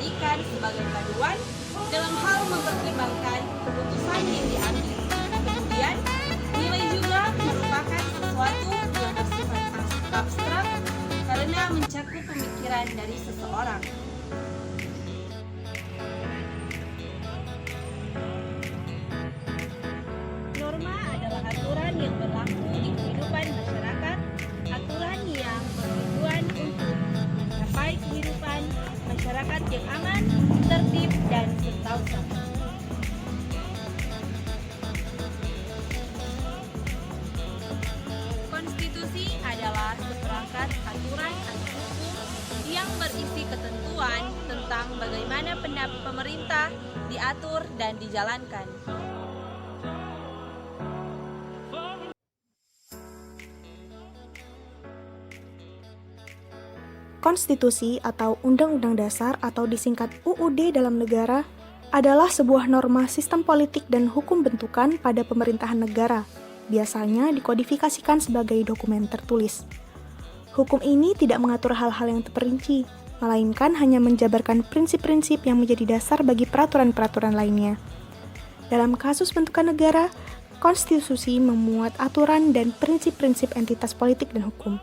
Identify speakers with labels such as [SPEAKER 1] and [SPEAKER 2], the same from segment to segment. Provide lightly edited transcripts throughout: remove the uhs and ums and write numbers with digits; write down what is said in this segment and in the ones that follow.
[SPEAKER 1] dijadikan sebagai panduan dalam hal mempertimbangkan keputusan yang diambil. Kemudian, nilai juga merupakan sesuatu yang bersifat abstrak karena mencakup pemikiran dari seseorang. Norma adalah aturan yang berlaku di kehidupan masyarakat, aturan yang bertujuan untuk mencapai kehidupan masyarakat yang aman, tertib, dan sentausa. Konstitusi adalah seperangkat aturan atau hukum yang berisi ketentuan tentang bagaimana pemerintah diatur dan dijalankan.
[SPEAKER 2] Konstitusi atau Undang-Undang Dasar atau disingkat UUD dalam negara adalah sebuah norma sistem politik dan hukum bentukan pada pemerintahan negara, biasanya dikodifikasikan sebagai dokumen tertulis. Hukum ini tidak mengatur hal-hal yang terperinci, melainkan hanya menjabarkan prinsip-prinsip yang menjadi dasar bagi peraturan-peraturan lainnya. Dalam kasus bentukan negara, konstitusi memuat aturan dan prinsip-prinsip entitas politik dan hukum.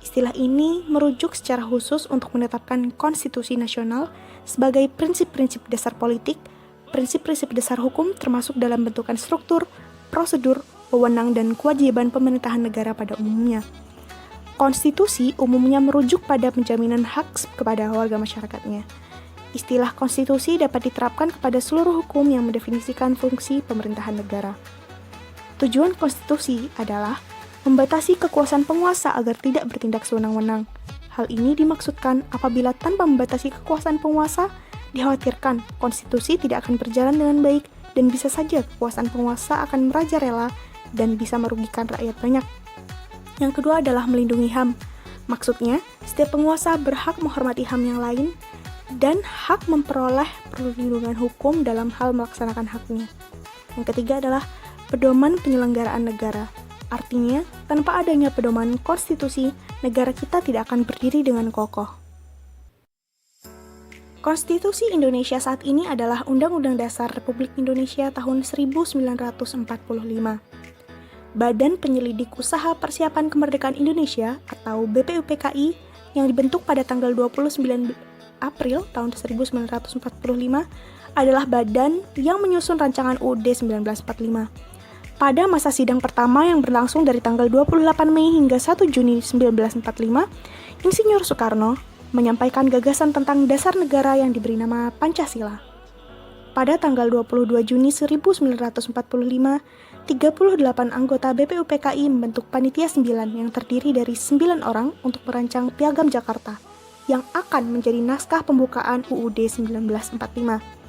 [SPEAKER 2] Istilah ini merujuk secara khusus untuk menetapkan konstitusi nasional sebagai prinsip-prinsip dasar politik, prinsip-prinsip dasar hukum termasuk dalam bentukan struktur, prosedur, wewenang, dan kewajiban pemerintahan negara pada umumnya. Konstitusi umumnya merujuk pada penjaminan hak kepada warga masyarakatnya. Istilah konstitusi dapat diterapkan kepada seluruh hukum yang mendefinisikan fungsi pemerintahan negara. Tujuan konstitusi adalah membatasi kekuasaan penguasa agar tidak bertindak sewenang-wenang. Hal ini dimaksudkan apabila tanpa membatasi kekuasaan penguasa, dikhawatirkan konstitusi tidak akan berjalan dengan baik dan bisa saja kekuasaan penguasa akan merajalela dan bisa merugikan rakyat banyak. Yang kedua adalah melindungi HAM. Maksudnya, setiap penguasa berhak menghormati HAM yang lain dan hak memperoleh perlindungan hukum dalam hal melaksanakan haknya. Yang ketiga adalah pedoman penyelenggaraan negara. Artinya, tanpa adanya pedoman konstitusi, negara kita tidak akan berdiri dengan kokoh. Konstitusi Indonesia saat ini adalah Undang-Undang Dasar Republik Indonesia tahun 1945. Badan Penyelidik Usaha Persiapan Kemerdekaan Indonesia atau BPUPKI yang dibentuk pada tanggal 29 April tahun 1945 adalah badan yang menyusun rancangan UUD 1945. Pada masa sidang pertama yang berlangsung dari tanggal 28 Mei hingga 1 Juni 1945, Insinyur Soekarno menyampaikan gagasan tentang dasar negara yang diberi nama Pancasila. Pada tanggal 22 Juni 1945, 38 anggota BPUPKI membentuk Panitia 9 yang terdiri dari 9 orang untuk merancang Piagam Jakarta yang akan menjadi naskah pembukaan UUD 1945.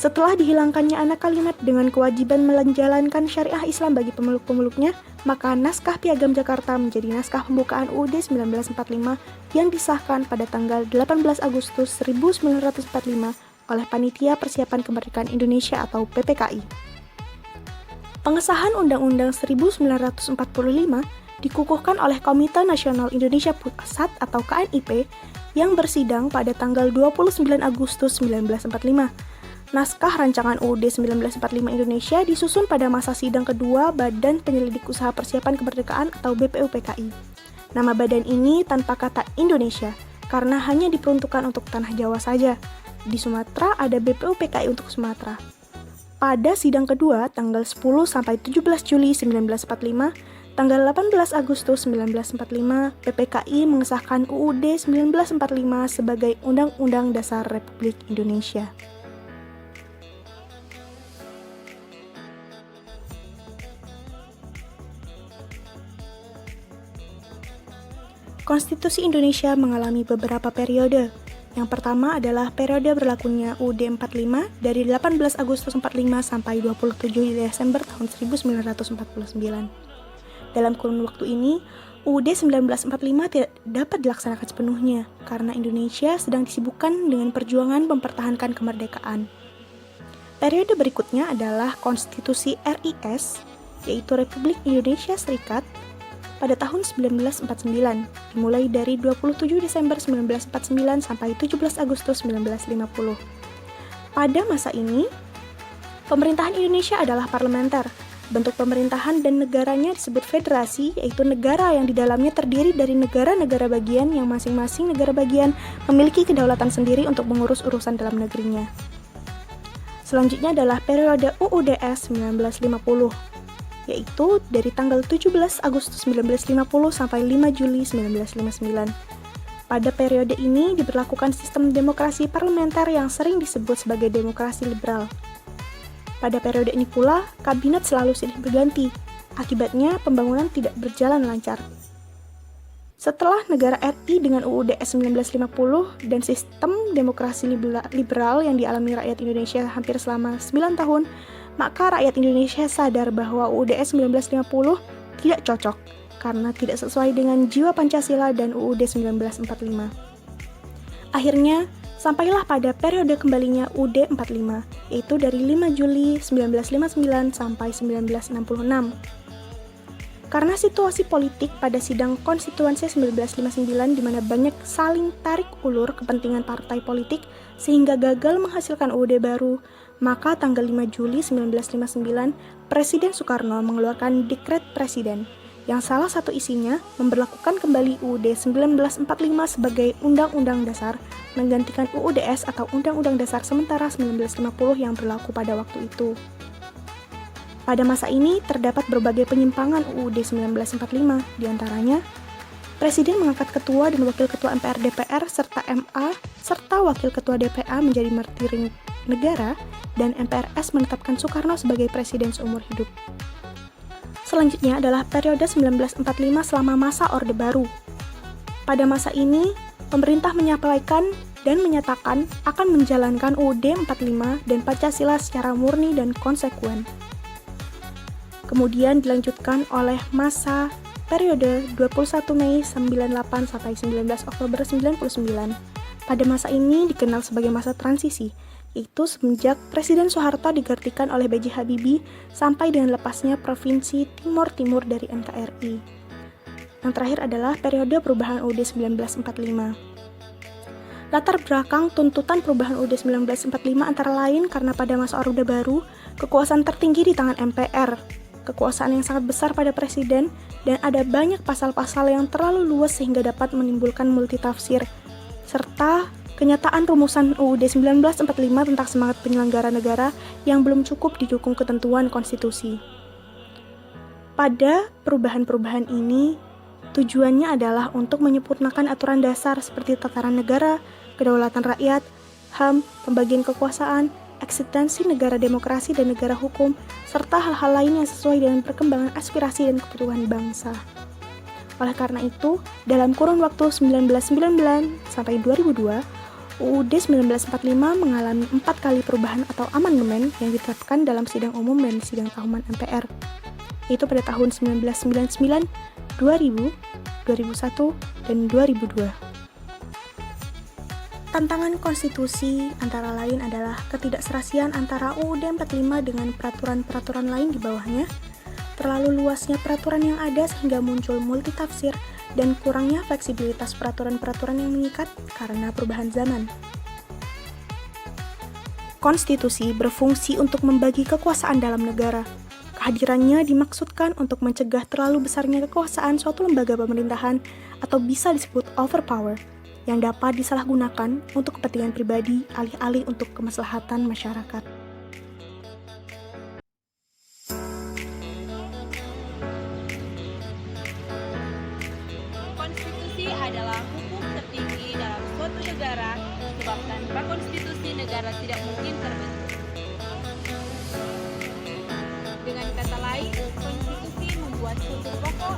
[SPEAKER 2] Setelah dihilangkannya anak kalimat dengan kewajiban menjalankan syariah Islam bagi pemeluk-pemeluknya, maka naskah Piagam Jakarta menjadi naskah pembukaan UUD 1945 yang disahkan pada tanggal 18 Agustus 1945 oleh Panitia Persiapan Kemerdekaan Indonesia atau PPKI. Pengesahan Undang-Undang 1945 dikukuhkan oleh Komite Nasional Indonesia Pusat atau KNIP yang bersidang pada tanggal 29 Agustus 1945. Naskah rancangan UUD 1945 Indonesia disusun pada masa sidang kedua Badan Penyelidik Usaha Persiapan Kemerdekaan atau BPUPKI. Nama badan ini tanpa kata Indonesia, karena hanya diperuntukkan untuk tanah Jawa saja. Di Sumatera ada BPUPKI untuk Sumatera. Pada sidang kedua, tanggal 10 sampai 17 Juli 1945, tanggal 18 Agustus 1945, PPKI mengesahkan UUD 1945 sebagai Undang-Undang Dasar Republik Indonesia. Konstitusi Indonesia mengalami beberapa periode. Yang pertama adalah periode berlakunya UUD 45 dari 18 Agustus 45 sampai 27 Desember tahun 1949. Dalam kurun waktu ini, UUD 1945 tidak dapat dilaksanakan sepenuhnya karena Indonesia sedang disibukkan dengan perjuangan mempertahankan kemerdekaan. Periode berikutnya adalah Konstitusi RIS, yaitu Republik Indonesia Serikat, pada tahun 1949, dimulai dari 27 Desember 1949 sampai 17 Agustus 1950. Pada masa ini, pemerintahan Indonesia adalah parlementer. Bentuk pemerintahan dan negaranya disebut federasi, yaitu negara yang di dalamnya terdiri dari negara-negara bagian yang masing-masing negara bagian memiliki kedaulatan sendiri untuk mengurus urusan dalam negerinya. Selanjutnya adalah periode UUDS 1950, yaitu dari tanggal 17 Agustus 1950 sampai 5 Juli 1959. Pada periode ini diberlakukan sistem demokrasi parlementer yang sering disebut sebagai demokrasi liberal. Pada periode ini pula, kabinet selalu silih berganti. Akibatnya, pembangunan tidak berjalan lancar. Setelah negara RI dengan UUDS 1950 dan sistem demokrasi liberal yang dialami rakyat Indonesia hampir selama 9 tahun, maka rakyat Indonesia sadar bahwa UUDS 1950 tidak cocok karena tidak sesuai dengan jiwa Pancasila dan UUD 1945. Akhirnya, sampailah pada periode kembalinya UUD 45, yaitu dari 5 Juli 1959 sampai 1966. Karena situasi politik pada sidang konstituensi 1959 di mana banyak saling tarik ulur kepentingan partai politik sehingga gagal menghasilkan UUD baru, maka tanggal 5 Juli 1959, Presiden Soekarno mengeluarkan dekret presiden, yang salah satu isinya memberlakukan kembali UUD 1945 sebagai Undang-Undang Dasar, menggantikan UUDS atau Undang-Undang Dasar sementara 1950 yang berlaku pada waktu itu. Pada masa ini terdapat berbagai penyimpangan UUD 1945, diantaranya Presiden mengangkat ketua dan wakil ketua MPR DPR serta MA serta wakil ketua DPA menjadi martir negara, dan MPRS menetapkan Soekarno sebagai presiden seumur hidup. Selanjutnya adalah periode 1945 selama masa Orde Baru. Pada masa ini, pemerintah menyampaikan dan menyatakan akan menjalankan UUD 45 dan Pancasila secara murni dan konsekuen. Kemudian dilanjutkan oleh masa periode 21 Mei 98 sampai 19 Oktober 99. Pada masa ini dikenal sebagai masa transisi, yaitu semenjak Presiden Soeharto digantikan oleh B.J. Habibie sampai dengan lepasnya Provinsi Timur Timur dari NKRI. Yang terakhir adalah periode perubahan UUD 1945. Latar belakang tuntutan perubahan UUD 1945 antara lain karena pada masa Orde Baru, kekuasaan tertinggi di tangan MPR, kekuasaan yang sangat besar pada Presiden, dan ada banyak pasal-pasal yang terlalu luas sehingga dapat menimbulkan multitafsir, serta kenyataan rumusan UUD 1945 tentang semangat penyelenggara negara yang belum cukup didukung ketentuan konstitusi. Pada perubahan-perubahan ini, tujuannya adalah untuk menyempurnakan aturan dasar seperti tataran negara, kedaulatan rakyat, HAM, pembagian kekuasaan, eksistensi negara demokrasi dan negara hukum, serta hal-hal lain yang sesuai dengan perkembangan aspirasi dan kebutuhan bangsa. Oleh karena itu, dalam kurun waktu 1999 sampai 2002, UUD 1945 mengalami 4 kali perubahan atau amandemen yang ditetapkan dalam sidang umum dan sidang tahunan MPR, yaitu pada tahun 1999, 2000, 2001, dan 2002. Tantangan konstitusi antara lain adalah ketidakserasian antara UUD 45 dengan peraturan-peraturan lain di bawahnya, terlalu luasnya peraturan yang ada sehingga muncul multitafsir, dan kurangnya fleksibilitas peraturan-peraturan yang mengikat karena perubahan zaman. Konstitusi berfungsi untuk membagi kekuasaan dalam negara. Kehadirannya dimaksudkan untuk mencegah terlalu besarnya kekuasaan suatu lembaga pemerintahan atau bisa disebut overpower, yang dapat disalahgunakan untuk kepentingan pribadi alih-alih untuk kemaslahatan masyarakat.
[SPEAKER 1] Konstitusi adalah hukum tertinggi dalam suatu negara, sebab tanpa konstitusi negara tidak mungkin terbentuk. Dengan kata lain, konstitusi membuat unsur pokok